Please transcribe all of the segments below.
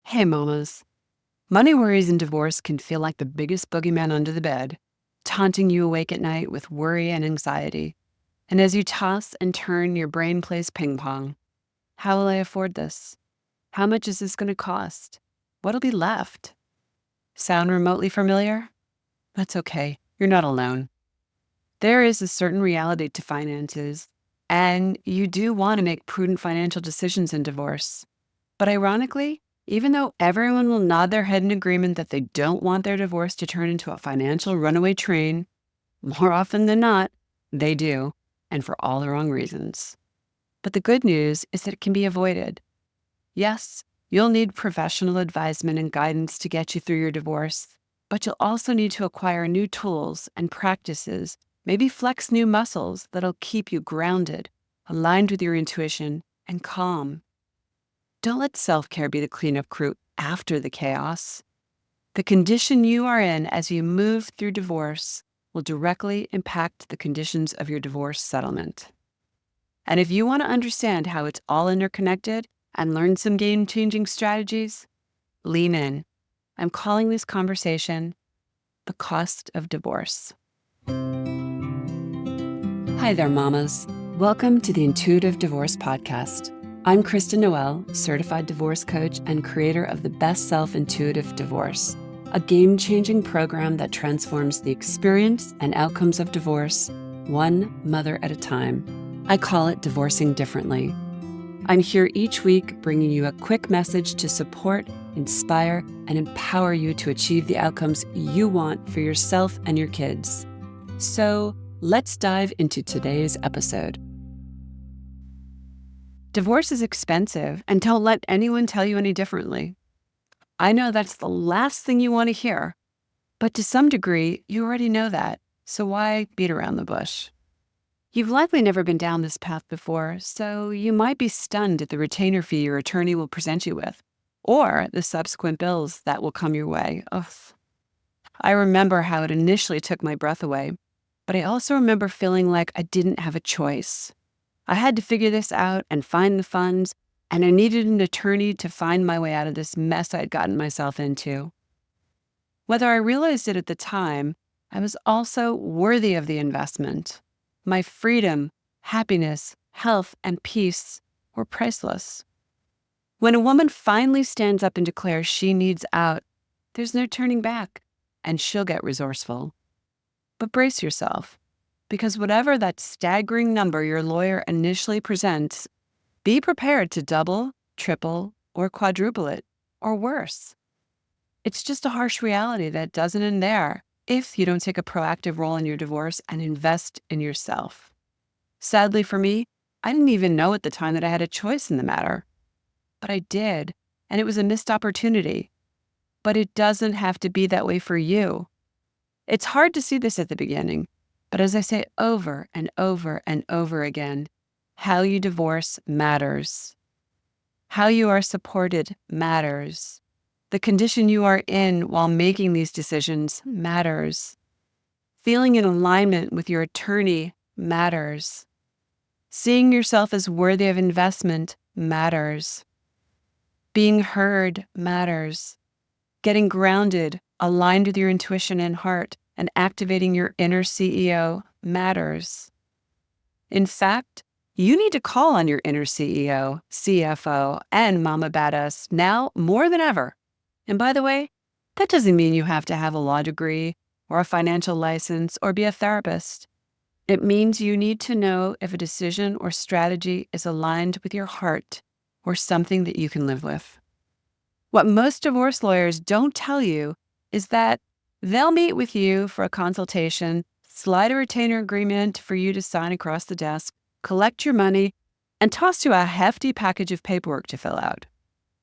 Hey, mamas. Money worries and divorce can feel like the biggest boogeyman under the bed, taunting you awake at night with worry and anxiety. And as you toss and turn, your brain plays ping pong. How will I afford this? How much is this going to cost? What'll be left? Sound remotely familiar? That's okay. You're not alone. There is a certain reality to finances, and you do want to make prudent financial decisions in divorce. But ironically, even though everyone will nod their head in agreement that they don't want their divorce to turn into a financial runaway train, more often than not, they do, and for all the wrong reasons. But the good news is that it can be avoided. Yes, you'll need professional advisement and guidance to get you through your divorce, but you'll also need to acquire new tools and practices, maybe flex new muscles that'll keep you grounded, aligned with your intuition, and calm. Don't let self-care be the cleanup crew after the chaos. The condition you are in as you move through divorce will directly impact the conditions of your divorce settlement. And if you want to understand how it's all interconnected and learn some game-changing strategies, lean in. I'm calling this conversation The Cost of Divorce. Hi there, mamas. Welcome to the Intuitive Divorce Podcast. I'm Kristen Noel, certified divorce coach and creator of the Best Self Intuitive Divorce, a game-changing program that transforms the experience and outcomes of divorce, one mother at a time. I call it Divorcing Differently. I'm here each week bringing you a quick message to support, inspire, and empower you to achieve the outcomes you want for yourself and your kids. So let's dive into today's episode. Divorce is expensive, and don't let anyone tell you any differently. I know that's the last thing you want to hear, but to some degree, you already know that, so why beat around the bush? You've likely never been down this path before, so you might be stunned at the retainer fee your attorney will present you with, or the subsequent bills that will come your way. Ugh. I remember how it initially took my breath away, but I also remember feeling like I didn't have a choice. I had to figure this out and find the funds, and I needed an attorney to find my way out of this mess I'd gotten myself into. Whether I realized it at the time, I was also worthy of the investment. My freedom, happiness, health, and peace were priceless. When a woman finally stands up and declares she needs out, there's no turning back, and she'll get resourceful. But brace yourself, because whatever that staggering number your lawyer initially presents, be prepared to double, triple, or quadruple it, or worse. It's just a harsh reality that doesn't end there if you don't take a proactive role in your divorce and invest in yourself. Sadly for me, I didn't even know at the time that I had a choice in the matter. But I did, and it was a missed opportunity. But it doesn't have to be that way for you. It's hard to see this at the beginning, but as I say over and over and over again, how you divorce matters. How you are supported matters. The condition you are in while making these decisions matters. Feeling in alignment with your attorney matters. Seeing yourself as worthy of investment matters. Being heard matters. Getting grounded, aligned with your intuition and heart, and activating your inner CEO matters. In fact, you need to call on your inner CEO, CFO, and Mama Badass now more than ever. And by the way, that doesn't mean you have to have a law degree or a financial license or be a therapist. It means you need to know if a decision or strategy is aligned with your heart or something that you can live with. What most divorce lawyers don't tell you is that they'll meet with you for a consultation, slide a retainer agreement for you to sign across the desk, collect your money, and toss you a hefty package of paperwork to fill out.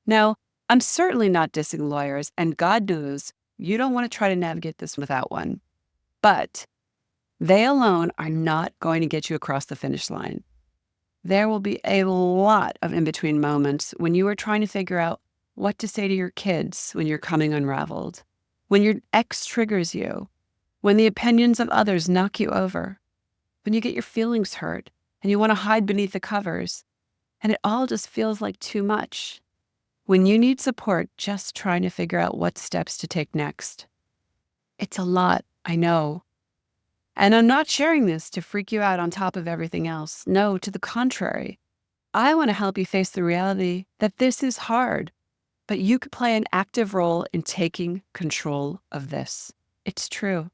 Now, I'm certainly not dissing lawyers, and God knows you don't want to try to navigate this without one. But they alone are not going to get you across the finish line. There will be a lot of in-between moments when you are trying to figure out what to say to your kids when you're coming unraveled, when your ex triggers you, when the opinions of others knock you over, when you get your feelings hurt and you want to hide beneath the covers, and it all just feels like too much. when you need support just trying to figure out what steps to take next. It's a lot, I know. And I'm not sharing this to freak you out on top of everything else. No, to the contrary. I want to help you face the reality that this is hard, but you could play an active role in taking control of this. It's true.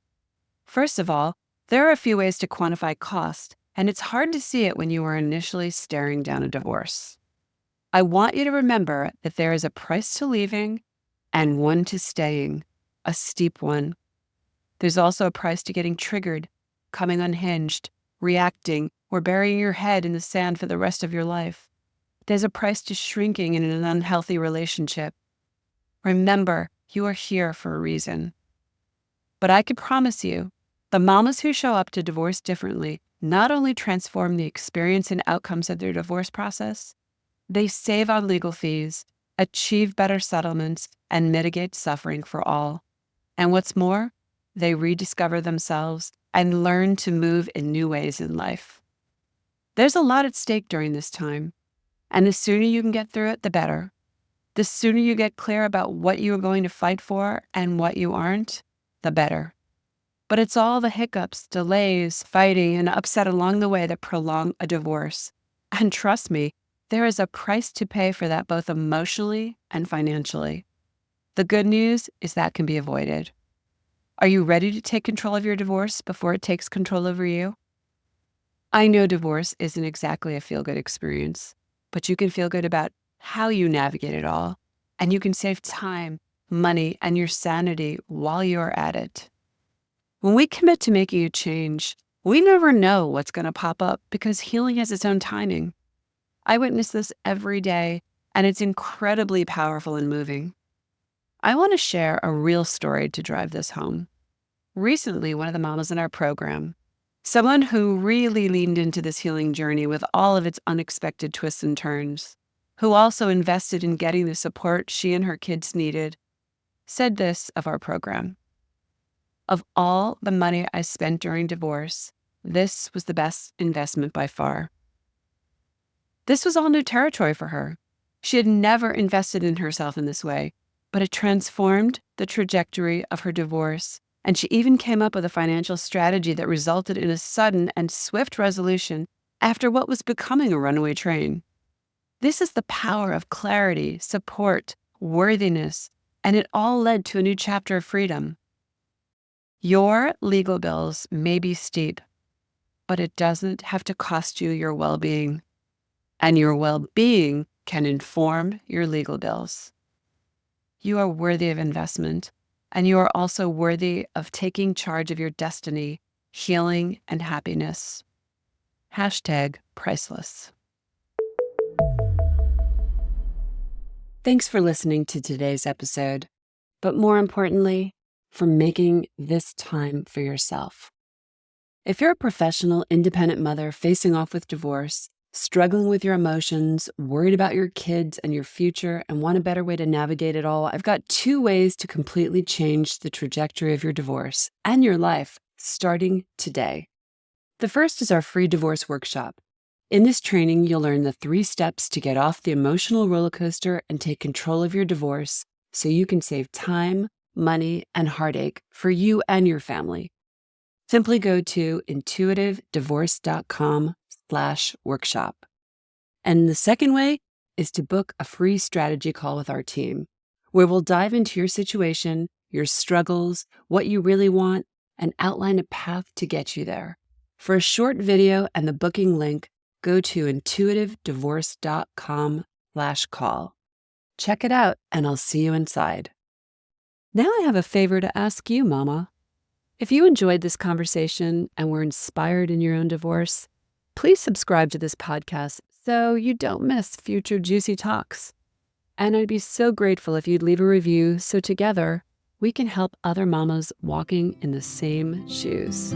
First of all, there are a few ways to quantify cost, and it's hard to see it when you are initially staring down a divorce. I want you to remember that there is a price to leaving and one to staying, a steep one. There's also a price to getting triggered, coming unhinged, reacting, or burying your head in the sand for the rest of your life. There's a price to shrinking in an unhealthy relationship. Remember, you are here for a reason. But I can promise you, the mamas who show up to divorce differently not only transform the experience and outcomes of their divorce process, they save on legal fees, achieve better settlements, and mitigate suffering for all. And what's more, they rediscover themselves and learn to move in new ways in life. There's a lot at stake during this time, and the sooner you can get through it, the better. The sooner you get clear about what you are going to fight for and what you aren't, the better. But it's all the hiccups, delays, fighting, and upset along the way that prolong a divorce. And trust me, there is a price to pay for that both emotionally and financially. The good news is that can be avoided. Are you ready to take control of your divorce before it takes control over you? I know divorce isn't exactly a feel-good experience, but you can feel good about how you navigate it all, and you can save time, money, and your sanity while you're at it. When we commit to making a change, we never know what's going to pop up because healing has its own timing. I witness this every day, and it's incredibly powerful and moving. I want to share a real story to drive this home. Recently, one of the mamas in our program, someone who really leaned into this healing journey with all of its unexpected twists and turns, who also invested in getting the support she and her kids needed, said this of our program: "Of all the money I spent during divorce, this was the best investment by far." This was all new territory for her. She had never invested in herself in this way, but it transformed the trajectory of her divorce, and she even came up with a financial strategy that resulted in a sudden and swift resolution after what was becoming a runaway train. This is the power of clarity, support, worthiness, and it all led to a new chapter of freedom. Your legal bills may be steep, but it doesn't have to cost you your well-being. And your well-being can inform your legal bills. You are worthy of investment, and you are also worthy of taking charge of your destiny, healing, and happiness. #priceless. Thanks for listening to today's episode, but more importantly, for making this time for yourself. If you're a professional, independent mother facing off with divorce, struggling with your emotions, worried about your kids and your future, and want a better way to navigate it all, I've got 2 ways to completely change the trajectory of your divorce and your life starting today. The first is our free divorce workshop. In this training, you'll learn the 3 steps to get off the emotional roller coaster and take control of your divorce so you can save time, money, and heartache for you and your family. Simply go to intuitivedivorce.com/workshop. And the second way is to book a free strategy call with our team, where we'll dive into your situation, your struggles, what you really want, and outline a path to get you there. For a short video and the booking link, go to intuitivedivorce.com/call. Check it out, and I'll see you inside. Now I have a favor to ask you, Mama. If you enjoyed this conversation and were inspired in your own divorce, please subscribe to this podcast so you don't miss future juicy talks. And I'd be so grateful if you'd leave a review so together we can help other mamas walking in the same shoes.